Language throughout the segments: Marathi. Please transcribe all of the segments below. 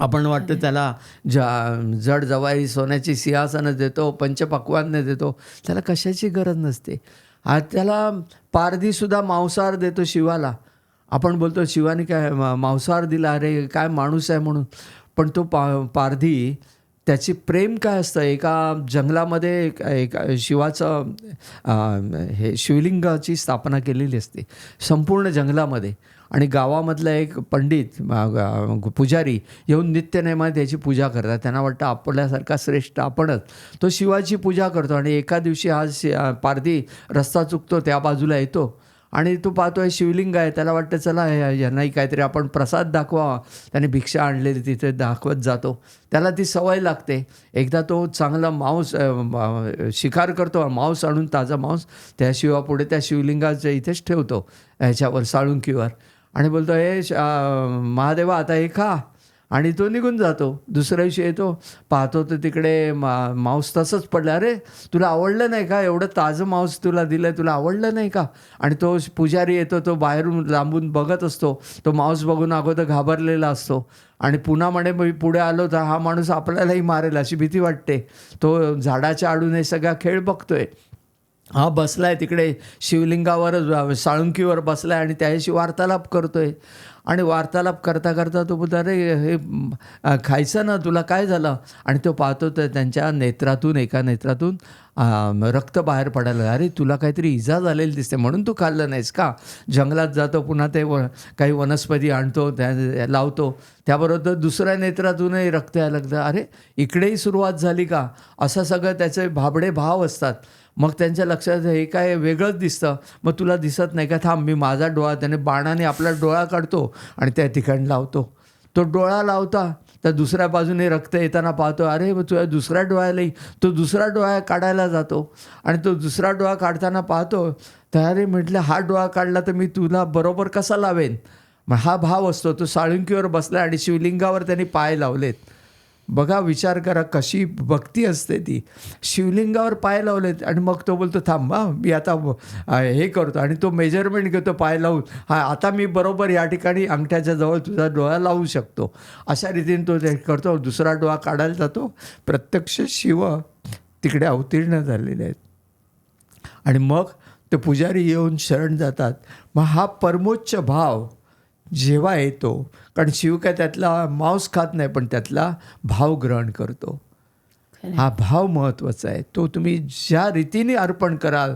आपण वाटतं त्याला जड जवारी सोन्याची सिंहासनं देतो, पंचपक्वान्न देतो. त्याला कशाची गरज नसते. त्याला पारधीसुद्धा मांसाहार देतो शिवाला. आपण बोलतो शिवाने काय मांसाहार दिला, अरे काय माणूस आहे म्हणून. पण तो पारधी त्याची प्रेम काय असतं. एका जंगलामध्ये एक शिवाचं हे शिवलिंगाची स्थापना केलेली असते संपूर्ण जंगलामध्ये. आणि गावामधला एक पंडित पुजारी येऊन नित्यनेमाने त्याची पूजा करतात. त्यांना वाटतं आपल्यासारखा श्रेष्ठ आपणच. तो शिवाची पूजा करतो आणि एका दिवशी हा पारधी रस्ता चुकतो, त्या बाजूला येतो आणि तो पाहतोय शिवलिंग आहे. त्याला वाटतं चला यांनाही काहीतरी आपण प्रसाद दाखवा. त्याने भिक्षा आणलेली तिथे दाखवत जातो. त्याला ती सवय लागते. एकदा तो चांगला मांस शिकार करतो, मांस आणून ताजा मांस त्या शिवापुढे त्या शिवलिंगाच्या इथेच ठेवतो, ह्याच्यावर साळुंकीवर, आणि बोलतो हे महादेवा आता हे खा. आणि तो निघून जातो. दुसऱ्या दिवशी येतो, पाहतो तर तिकडे मांस तसंच पडलं. अरे तुला आवडलं नाही का, एवढं ताजं मांस तुला दिलं आहे, तुला आवडलं नाही का. आणि तो पुजारी येतो, तो बाहेरून लांबून बघत असतो. तो मांस बघून अगोदर घाबरलेला असतो आणि पुन्हा म्हणे मी पुढे आलो तर हा माणूस आपल्यालाही मारेल अशी भीती वाटते. तो झाडाच्या आडून हे सगळा खेळ बघतोय. हा बसला आहे तिकडे शिवलिंगावर, साळुंकीवर बसला आहे आणि त्याच्याशी वार्तालाप करतो आहे. आणि वार्तालाप करता करता तो बोलतो अरे हे खायचं ना, तुला काय झालं. आणि तो पाहतो तर त्यांच्या नेत्रातून, एका नेत्रातून रक्त बाहेर पडायला. अरे तुला काहीतरी इजा झालेली दिसते म्हणून तू खाल्लं नाहीस का. जंगलात जातो, पुन्हा ते काही वनस्पती आणतो, त्या लावतो, त्याबरोबर दुसऱ्या नेत्रातूनही रक्त यायला लागतं. अरे इकडेही सुरुवात झाली का. असं सगळं त्याचे भाबडे भाव असतात. मग त्यांच्या लक्षात हे काय वेगळंच दिसतं. मग तुला दिसत नाही का, थांब मी माझा डोळा, त्याने बाणाने आपला डोळा काढतो आणि त्या ठिकाणी लावतो. तो डोळा लावता तर दुसऱ्या बाजूने रक्त येताना पाहतो. अरे तुझ्या दुसऱ्या डोळ्यालाही, तो दुसरा डोळा काढायला जातो आणि तो दुसरा डोळा काढताना पाहतो तर अरे म्हटलं हा डोळा काढला तर मी तुला बरोबर कसा लावेन. मग हा भाव असतो. तो साळुंकीवर बसला आणि शिवलिंगावर त्यांनी पाय लावलेत. बघा, विचार करा कशी भक्ती असते ती. शिवलिंगावर पाय लावलेत आणि मग तो बोलतो थांब मी आता हे करतो. आणि तो मेजरमेंट घेतो पाय लावून. आता मी बरोबर या ठिकाणी अंगठ्याच्या जवळ तुझा डोळा लावू शकतो. अशा रीतीने तो ते करतो. दुसरा डोळा काढायला जातो. प्रत्यक्ष शिव तिकडे अवतीर्ण झालेले आहेत. आणि मग ते पुजारी येऊन शरण जातात. मग हा परमोच्च भाव जेव्हा येतो, कारण शिव काय त्यातला मांस खात नाही, पण त्यातला भाव ग्रहण करतो. हा भाव महत्त्वाचा आहे. तो तुम्ही ज्या रीतीने अर्पण कराल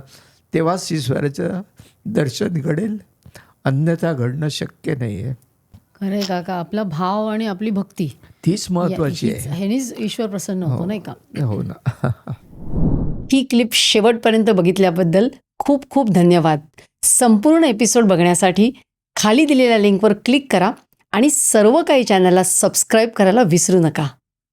तेव्हाच ईश्वराचं दर्शन घडेल, अन्यथा घडणं शक्य नाही आहे. खरं काका, आपला भाव आणि आपली भक्ती तीच महत्त्वाची आहे. ह्यानेच ईश्वर प्रसन्न होतो, नाही का. हो ना. ही क्लिप शेवटपर्यंत बघितल्याबद्दल खूप खूप धन्यवाद. संपूर्ण एपिसोड बघण्यासाठी खाली दिलेल्या लिंकवर क्लिक करा आणि सर्व काही चॅनलला सबस्क्राईब करायला विसरू नका.